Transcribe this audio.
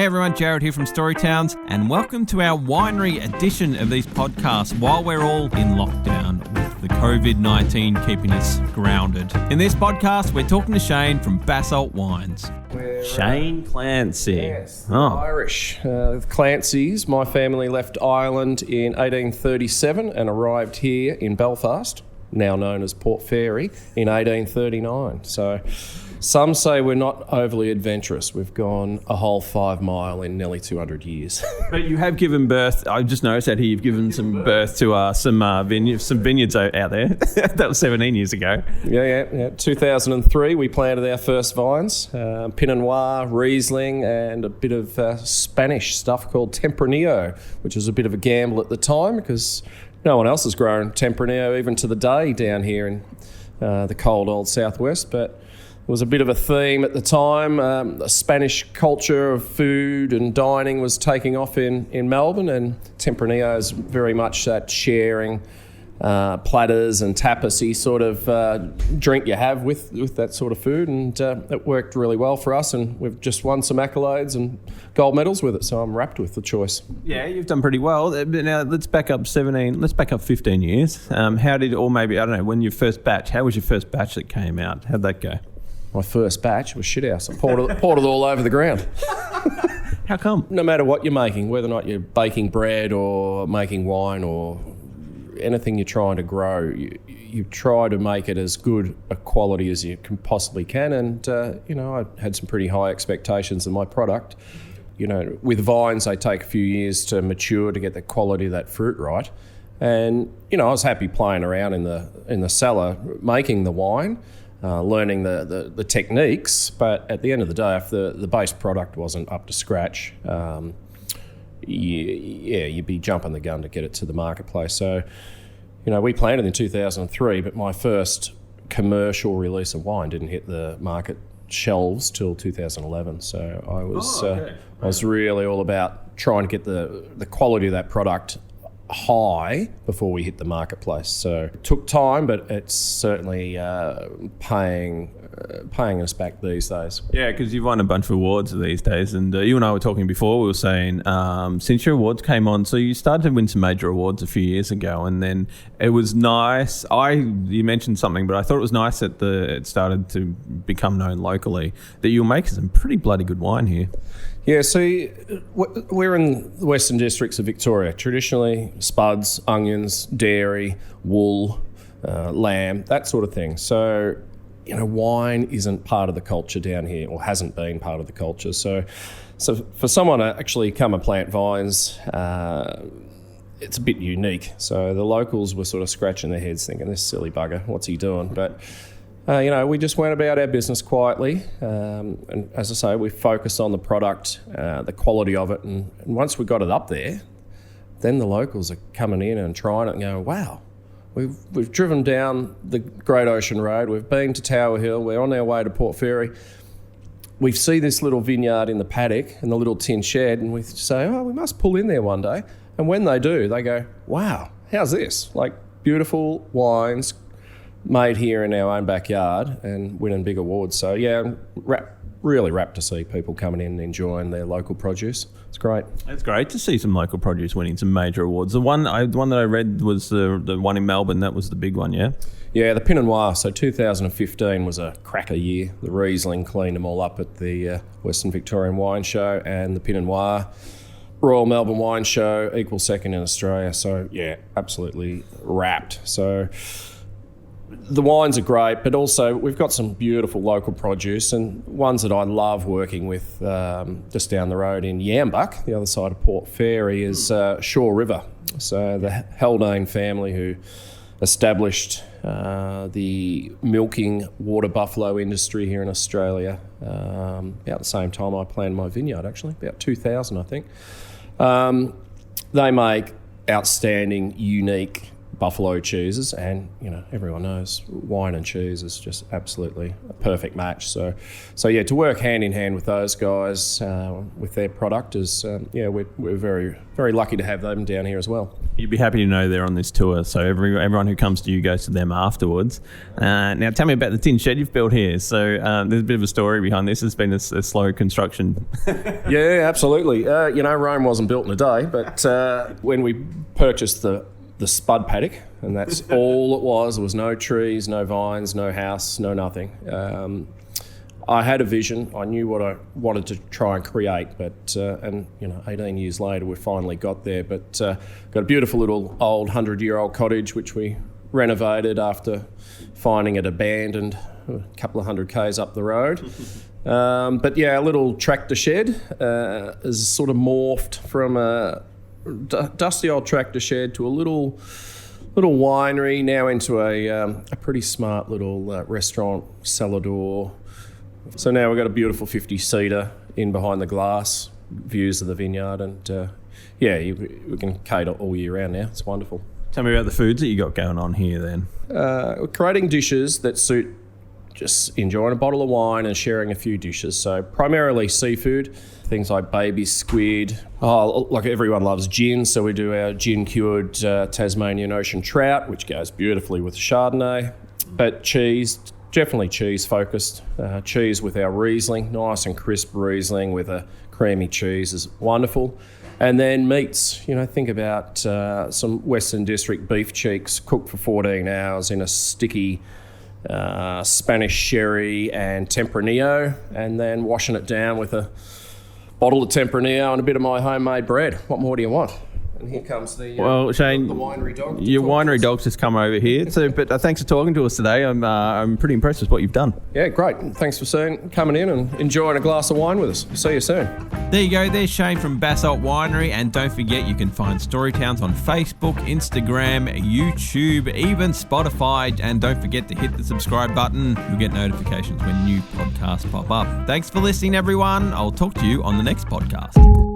Hey everyone, Jared here from Storytowns, and welcome to our winery edition of these podcasts while we're all in lockdown with the COVID-19 keeping us grounded. In this podcast, we're talking to Shane from Basalt Wines. Shane Clancey. Yes, Irish. Clancey's. My family left Ireland in 1837 and arrived here in Belfast, now known as Port Fairy, in 1839. So some say we're not overly adventurous. We've gone a whole 5 mile in nearly 200 years. But you have given birth, I just noticed that here, you've given some birth to some vineyards out there. That was 17 years ago. Yeah. 2003, we planted our first vines, Pinot Noir, Riesling, and a bit of Spanish stuff called Tempranillo, which was a bit of a gamble at the time because no one else has grown Tempranillo even to the day down here in the cold old southwest, but it was a bit of a theme at the time. The Spanish culture of food and dining was taking off in Melbourne, and Tempranillo is very much that sharing platters and tapasy sort of drink you have with that sort of food, and it worked really well for us, and we've just won some accolades and gold medals with it, so I'm wrapped with the choice. Yeah, you've done pretty well. Now let's back up 15 years. How did, or maybe, I don't know, when your first batch, how was your first batch that came out? How'd that go? My first batch was shithouse. I poured it all over the ground. How come? No matter what you're making, whether or not you're baking bread or making wine or anything you're trying to grow, you try to make it as good a quality as you can possibly can. And, I had some pretty high expectations of my product. With vines, they take a few years to mature to get the quality of that fruit right. And, I was happy playing around in the cellar, making the wine, learning the techniques, but at the end of the day, if the base product wasn't up to scratch, you'd be jumping the gun to get it to the marketplace. So, we planted in 2003, but my first commercial release of wine didn't hit the market shelves till 2011. So I was really all about trying to get the quality of that product high before we hit the marketplace. So it took time, but it's certainly paying us back these days. Yeah, because you've won a bunch of awards these days, and you and I were talking before, we were saying since your awards came on, so you started to win some major awards a few years ago, and then it was nice. You mentioned something, but I thought it was nice that it started to become known locally that you're making some pretty bloody good wine here. Yeah, see, we're in the Western Districts of Victoria. Traditionally, spuds, onions, dairy, wool, lamb, that sort of thing. So, wine isn't part of the culture down here, or hasn't been part of the culture. So for someone to actually come and plant vines, it's a bit unique. So the locals were sort of scratching their heads thinking, this silly bugger, what's he doing? But we just went about our business quietly, and as I say, we focused on the product, the quality of it, and once we got it up there, then the locals are coming in and trying it and going, wow, we've driven down the Great Ocean Road, we've been to Tower Hill, we're on our way to Port Fairy, we see this little vineyard in the paddock and the little tin shed, and we say, we must pull in there one day, and when they do, they go, wow, how's this? Like, beautiful wines, made here in our own backyard and winning big awards. So I'm really rapt to see people coming in and enjoying their local produce. It's great. It's great to see some local produce winning some major awards. The one that I read was the one in Melbourne. That was the big one, yeah? Yeah, the Pinot Noir. So 2015 was a cracker year. The Riesling cleaned them all up at the Western Victorian Wine Show, and the Pinot Noir Royal Melbourne Wine Show equal second in Australia. So absolutely rapt. So the wines are great, but also we've got some beautiful local produce, and ones that I love working with just down the road in Yambuck, the other side of Port Fairy, is Shore River. So the Haldane family who established the milking water buffalo industry here in Australia about the same time I planned my vineyard, actually, about 2000, I think. They make outstanding, unique buffalo cheeses, and everyone knows wine and cheese is just absolutely a perfect match. So yeah, to work hand in hand with those guys with their product is we're very, very lucky to have them down here as well. You'd be happy to know they're on this tour, so everyone who comes to you goes to them afterwards. Now, tell me about the tin shed you've built here. So there's a bit of a story behind this. It's been a slow construction. Yeah, absolutely. Rome wasn't built in a day, but when we purchased the spud paddock, and that's all it was. There was no trees, no vines, no house, no nothing. I had a vision. I knew what I wanted to try and create, but 18 years later, we finally got there. But got a beautiful little old 100-year-old cottage, which we renovated after finding it abandoned a couple of 100 k's up the road. But yeah, a little tractor shed is sort of morphed from a dusty old tractor shed to a little winery, now into a pretty smart little restaurant, cellar door. So now we've got a beautiful 50-seater in behind the glass, views of the vineyard, and we can cater all year round now. It's wonderful. Tell me about the foods that you got going on here then. We're creating dishes that suit just enjoying a bottle of wine and sharing a few dishes. So primarily seafood, things like baby squid. Like everyone loves gin, so we do our gin-cured Tasmanian ocean trout, which goes beautifully with Chardonnay. But cheese, definitely cheese-focused. Cheese with our Riesling, nice and crisp Riesling with a creamy cheese is wonderful. And then meats, think about some Western District beef cheeks cooked for 14 hours in a sticky Spanish sherry and Tempranillo, and then washing it down with a bottle of Tempranillo and a bit of my homemade bread. What more do you want? And here comes the Shane, the winery dog. Your winery dog's just come over here. So, but thanks for talking to us today. I'm pretty impressed with what you've done. Yeah, great. Thanks for coming in and enjoying a glass of wine with us. See you soon. There you go. There's Shane from Basalt Winery, and don't forget you can find Storytowns on Facebook, Instagram, YouTube, even Spotify. And don't forget to hit the subscribe button. You'll get notifications when new podcasts pop up. Thanks for listening, everyone. I'll talk to you on the next podcast.